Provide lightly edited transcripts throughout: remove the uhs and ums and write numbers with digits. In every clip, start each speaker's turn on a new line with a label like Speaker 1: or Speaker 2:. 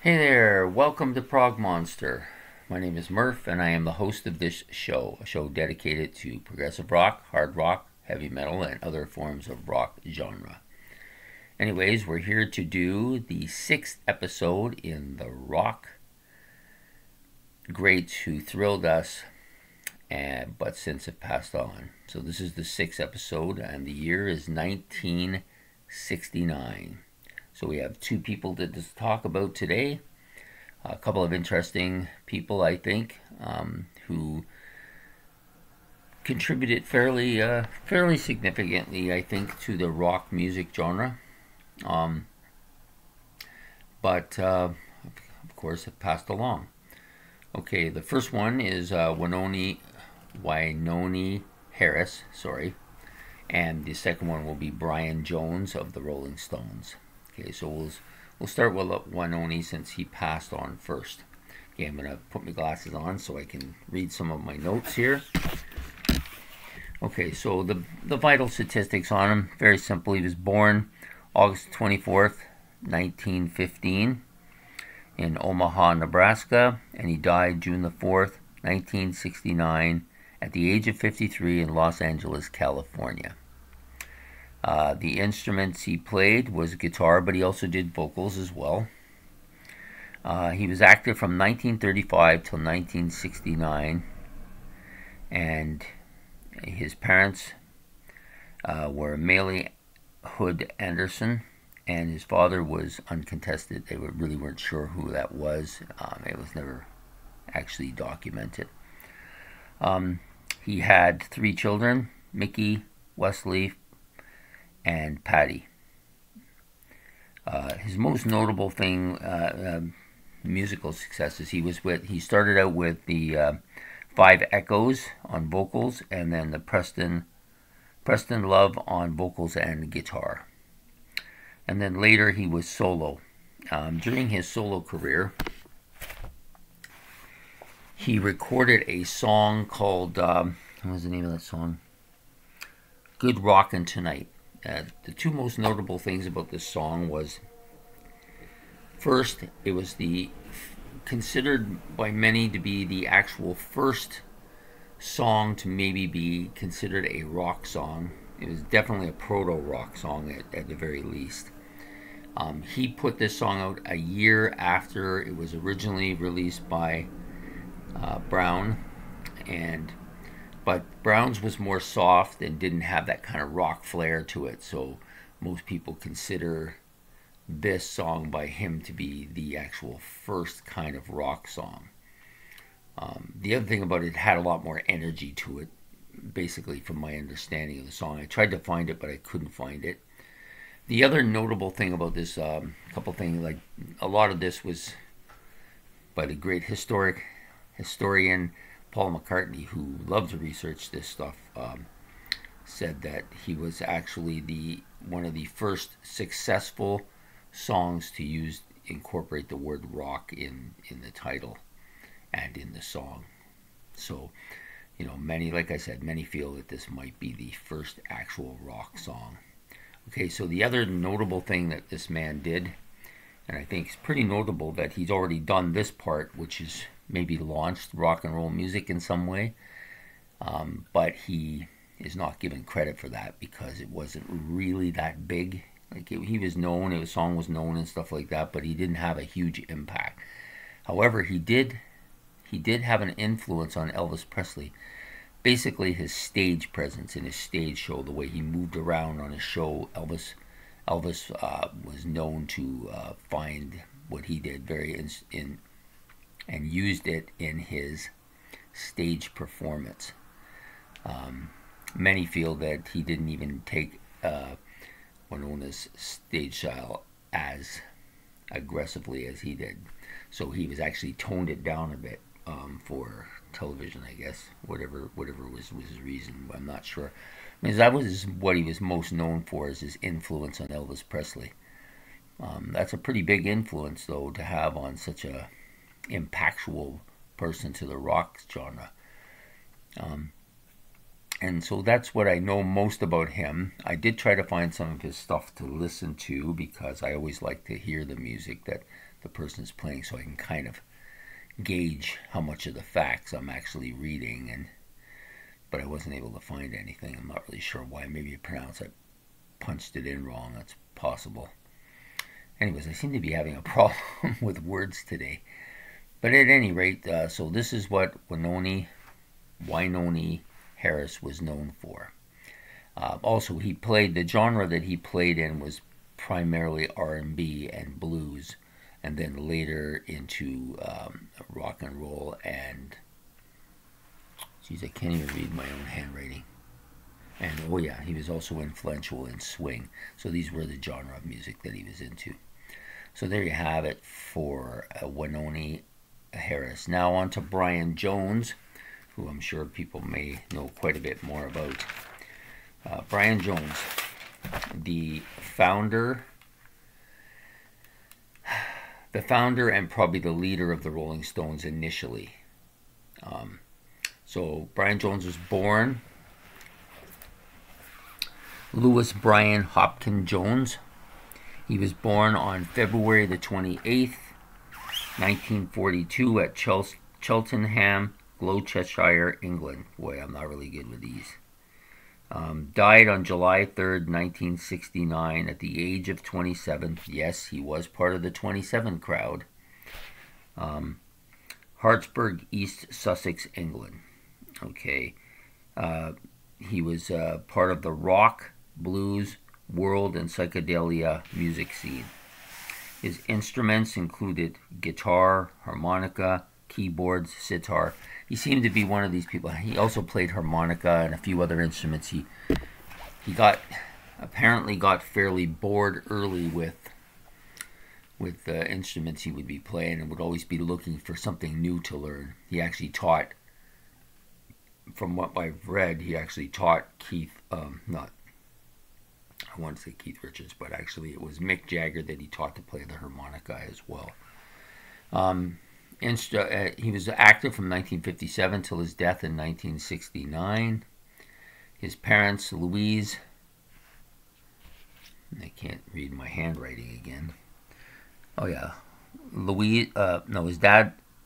Speaker 1: Hey there, welcome to Prog Monster. My name is Murph, and I am the host of this show, a show dedicated to progressive rock, hard rock, heavy metal, and other forms of rock genre. Anyways, we're here to do the sixth episode in the rock greats who thrilled us, but since have passed on. So this is the sixth episode, and the year is 1969. So we have two people to talk about today. A couple of interesting people, I think, who contributed fairly significantly, I think, to the rock music genre. Um, but of course, have passed along. Okay, the first one is Wynonie Harris, sorry, and the second one will be Brian Jones of the Rolling Stones. Okay, so we'll start with Wynonie since he passed on first. Okay, I'm gonna put my glasses on so I can read some of my notes here. Okay, so the vital statistics on him, very simple. He was born August 24th, 1915 in Omaha, Nebraska, and he died June the 4th, 1969 at the age of 53 in Los Angeles, California. The instruments he played was guitar, but he also did vocals as well. He was active from 1935 till 1969, and his parents were Maley Hood Anderson, and his father was uncontested. They really weren't sure who that was. It was never actually documented. He had three children, Mickey, Wesley, and Patty. His most notable musical successes, he started out with the Five Echoes on vocals, and then the Preston Love on vocals and guitar. And then later he was solo. During his solo career, he recorded a song called, what was the name of that song? Good Rockin' Tonight. The two most notable things about this song was, first, it was considered by many to be the actual first song to maybe be considered a rock song. It was definitely a proto-rock song at the very least. He put this song out a year after it was originally released by Brown, but Brown's was more soft and didn't have that kind of rock flair to it, so most people consider this song by him to be the actual first kind of rock song. The other thing about it had a lot more energy to it, basically, from my understanding of the song. I tried to find it, but I couldn't find it. The other notable thing about this, couple things, like a lot of this was by the great historian Paul McCartney, who loved to research this stuff, said that he was actually one of the first successful songs to incorporate the word rock in the title and in the song. So, like I said, many feel that this might be the first actual rock song. Okay, so the other notable thing that this man did, and I think it's pretty notable that he's already done this part, which is maybe launched rock and roll music in some way, but he is not given credit for that because it wasn't really that big. Like he was known, his song was known and stuff like that, but he didn't have a huge impact. However, he did have an influence on Elvis Presley. Basically, his stage presence in his stage show, the way he moved around on his show, Elvis was known to find what he did very and used it in his stage performance. Many feel that he didn't even take Wynonie's stage style as aggressively as he did. So he was actually toned it down a bit for television, I guess. Whatever was his reason, I'm not sure. Because that was what he was most known for, is his influence on Elvis Presley. That's a pretty big influence, though, to have on such a impactful person to the rock genre. And so that's what I know most about him. I did try to find some of his stuff to listen to because I always like to hear the music that the person is playing, so I can kind of gauge how much of the facts I'm actually reading. But I wasn't able to find anything. I'm not really sure why. Maybe I punched it in wrong. That's possible. Anyways, I seem to be having a problem with words today. But at any rate, so this is what Wynonie Harris was known for. Also, the genre that he played in was primarily R&B and blues, and then later into rock and roll and, geez, I can't even read my own handwriting. And oh yeah, he was also influential in swing. So these were the genre of music that he was into. So there you have it for Wynonie Harris. Now on to Brian Jones, who I'm sure people may know quite a bit more about. Brian Jones, the founder and probably the leader of the Rolling Stones initially. So Brian Jones was born Louis Brian Hopkins Jones. He was born on February the 28th, 1942 at Cheltenham, Gloucestershire, England. Boy, I'm not really good with these. Died on July 3rd, 1969 at the age of 27. Yes, he was part of the 27 crowd. Hartsburg, East Sussex, England. Okay. He was part of the rock, blues, world, and psychedelia music scene. His instruments included guitar, harmonica, keyboards, sitar. He seemed to be one of these people. He also played harmonica and a few other instruments. He apparently got fairly bored early with the instruments he would be playing, and would always be looking for something new to learn. He actually taught, from what I've read, he actually taught I want to say Keith Richards, but actually it was Mick Jagger that he taught to play the harmonica as well. He was active from 1957 till his death in 1969. His parents, Louise, I can't read my handwriting again. Oh yeah,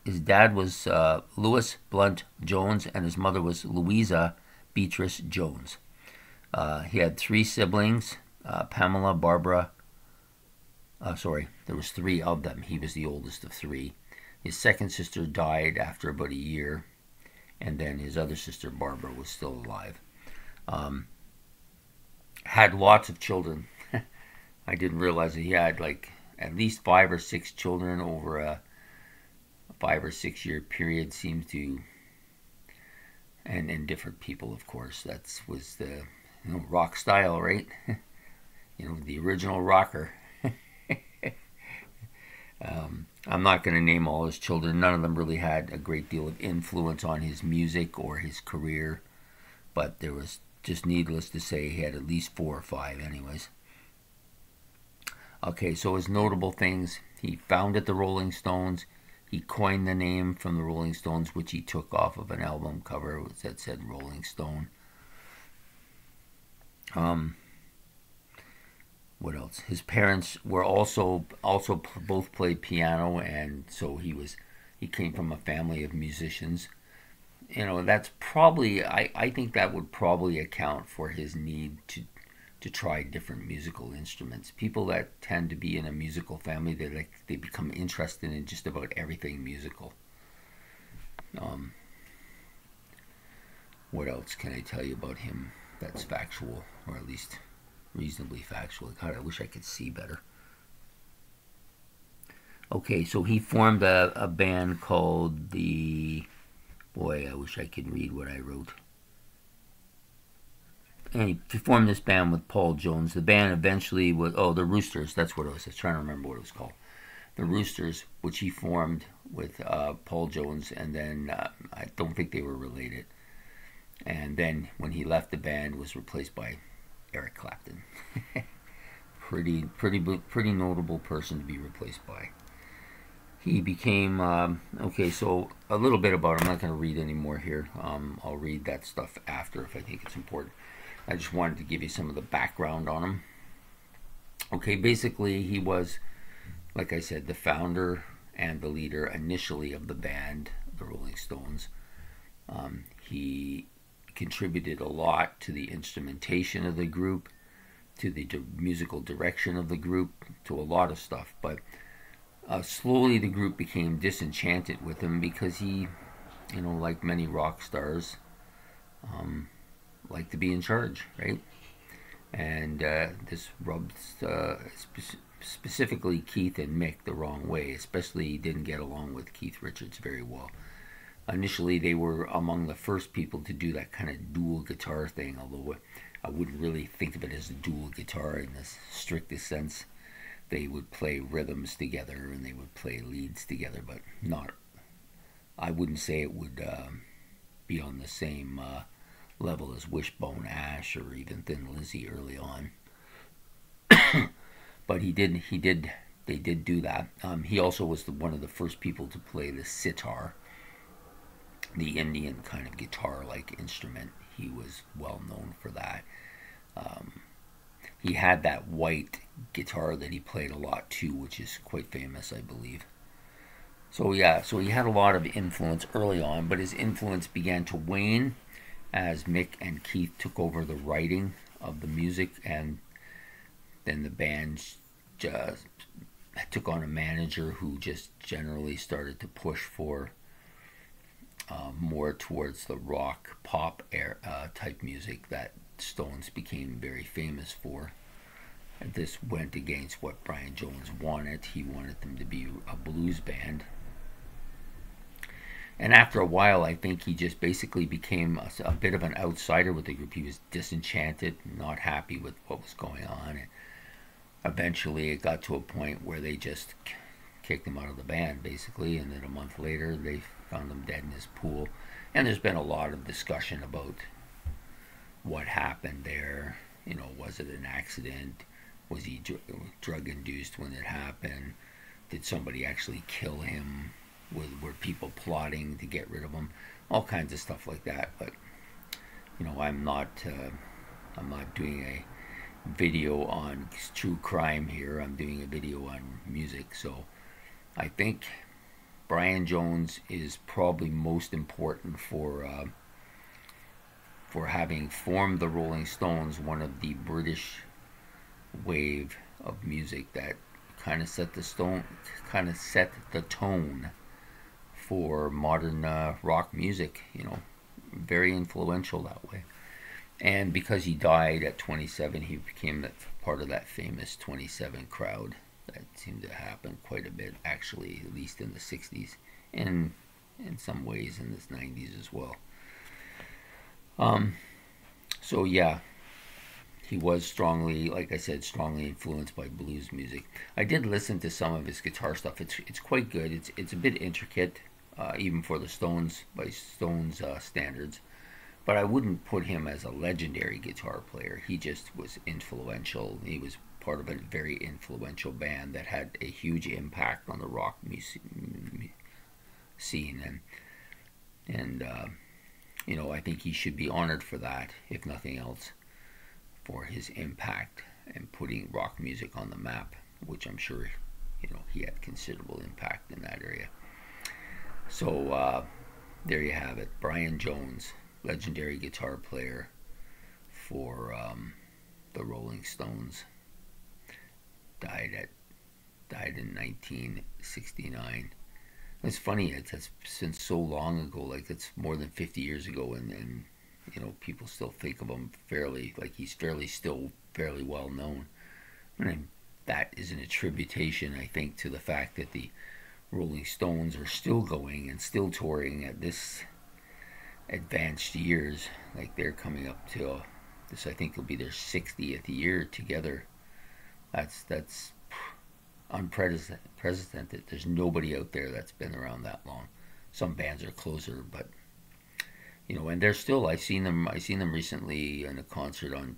Speaker 1: his dad was Louis Blunt Jones, and his mother was Louisa Beatrice Jones. He had three siblings, Pamela, Barbara. There was three of them. He was the oldest of three. His second sister died after about a year, and then his other sister, Barbara, was still alive. Had lots of children. I didn't realize that he had like at least 5 or 6 children over a 5 or 6 year period. Seems to, and different people, of course. That was the rock style, right? The original rocker. I'm not going to name all his children. None of them really had a great deal of influence on his music or his career, but there was, just needless to say, he had at least 4 or 5 anyways. Okay, so his notable things: he founded the Rolling Stones. He coined the name from the Rolling Stones, which he took off of an album cover that said Rolling Stone. What else? His parents were also both played piano, and so he came from a family of musicians. That's probably, I think that would probably account for his need to try different musical instruments. People that tend to be in a musical family, they become interested in just about everything musical. What else can I tell you about him that's factual, or at least reasonably factual? God, I wish I could see better. Okay, so he formed a band called boy, I wish I could read what I wrote. And he formed this band with Paul Jones. The band eventually was, the Roosters, that's what it was. I was trying to remember what it was called. The Roosters, which he formed with Paul Jones, and then I don't think they were related. And then when he left the band, was replaced by Eric Clapton. Pretty notable person to be replaced by. He became, so a little bit about him. I'm not going to read any more here. I'll read that stuff after if I think it's important. I just wanted to give you some of the background on him. Okay, basically he was like I said, the founder and the leader initially of the band, the Rolling Stones. He contributed a lot to the instrumentation of the group, to the musical direction of the group, to a lot of stuff. But slowly the group became disenchanted with him because he, like many rock stars, like to be in charge, right? And this rubbed specifically Keith and Mick the wrong way. Especially he didn't get along with Keith Richards very well. Initially, they were among the first people to do that kind of dual guitar thing, although I wouldn't really think of it as a dual guitar in the strictest sense. They would play rhythms together and they would play leads together, but not. I wouldn't say it would be on the same level as Wishbone Ash or even Thin Lizzy early on. But they did do that. He also was one of the first people to play the sitar, the Indian kind of guitar-like instrument. He was well known for that. He had that white guitar that he played a lot too, which is quite famous, I believe. So yeah, so he had a lot of influence early on, but his influence began to wane as Mick and Keith took over the writing of the music, and then the band just took on a manager who just generally started to push for more towards the rock pop type music that Stones became very famous for. And this went against what Brian Jones wanted. He wanted them to be a blues band. And after a while, I think he just basically became a bit of an outsider with the group. He was disenchanted, not happy with what was going on. And eventually, it got to a point where they just kicked him out of the band, basically. And then a month later, they found him dead in his pool. And there's been a lot of discussion about what happened there. Was it an accident? Was he drug-induced when it happened? Did somebody actually kill him? Were people plotting to get rid of him? All kinds of stuff like that. But I'm not doing a video on true crime here. I'm doing a video on music. So I think Brian Jones is probably most important for having formed the Rolling Stones, one of the British wave of music that kind of set the tone for modern rock music. Very influential that way. And because he died at 27, he became part of that famous 27 crowd that seemed to happen quite a bit, actually, at least in the 60s, and in some ways in the 90s as well. So yeah, he was strongly, like I said, strongly influenced by blues music. I did listen to some of his guitar stuff. It's quite good. It's a bit intricate, even for the Stones, by Stones standards. But I wouldn't put him as a legendary guitar player. He just was influential. He was part of a very influential band that had a huge impact on the rock music scene, and I think he should be honored for that, if nothing else, for his impact and putting rock music on the map, which I'm sure he had considerable impact in that area. So there you have it, Brian Jones, legendary guitar player for the Rolling Stones, died in 1969. It's funny, it's since so long ago, like it's more than 50 years ago, and people still think of him he's still fairly well known. And that is an attribution, I think, to the fact that the Rolling Stones are still going and still touring at this advanced years. Like they're coming up to this, I think, will be their 60th year together. That's unprecedented. There's nobody out there that's been around that long. Some bands are closer, but and they're still. I seen them recently in a concert on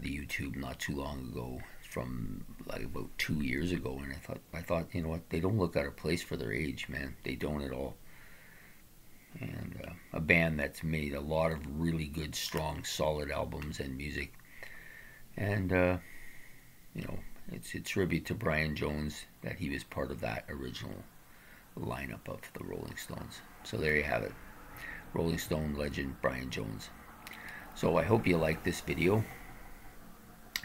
Speaker 1: the YouTube not too long ago, from like about 2 years ago, and I thought, what, they don't look out of place for their age, man. They don't at all. And a band that's made a lot of really good, strong, solid albums and music, and it's a tribute to Brian Jones that he was part of that original lineup of the Rolling Stones. So there you have it. Rolling Stone legend Brian Jones. So I hope you like this video.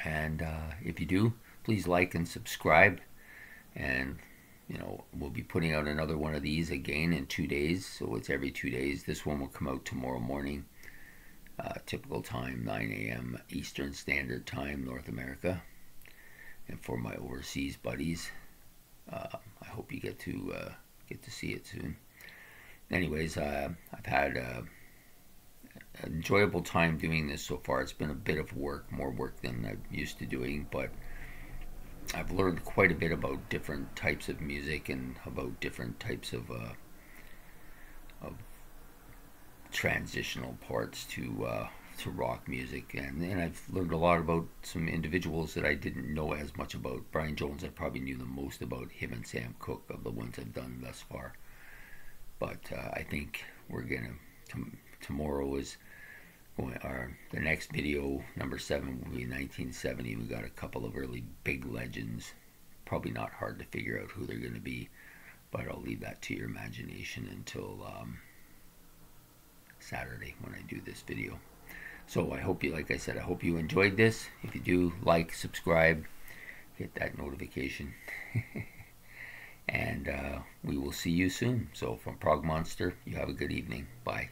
Speaker 1: And if you do, please like and subscribe. And, you know, we'll be putting out another one of these again in 2 days. So it's every 2 days. This one will come out tomorrow morning. Typical time, 9 a.m. Eastern Standard Time, North America. And for my overseas buddies, I hope you get to see it soon. Anyways, I've had an enjoyable time doing this so far. It's been a bit of work, more work than I'm used to doing, but I've learned quite a bit about different types of music and about different types of transitional parts to rock music, and I've learned a lot about some individuals that I didn't know as much about. Brian Jones, I probably knew the most about, him and Sam Cooke, of the ones I've done thus far. But I think we're gonna tomorrow is going, the next video, number 7, will be 1970. We got a couple of really big legends. Probably not hard to figure out who they're going to be, but I'll leave that to your imagination until Saturday when I do this video. So I hope you, like I said, I hope you enjoyed this. If you do, like, subscribe, hit that notification. And we will see you soon. So from Prog Monster, you have a good evening. Bye.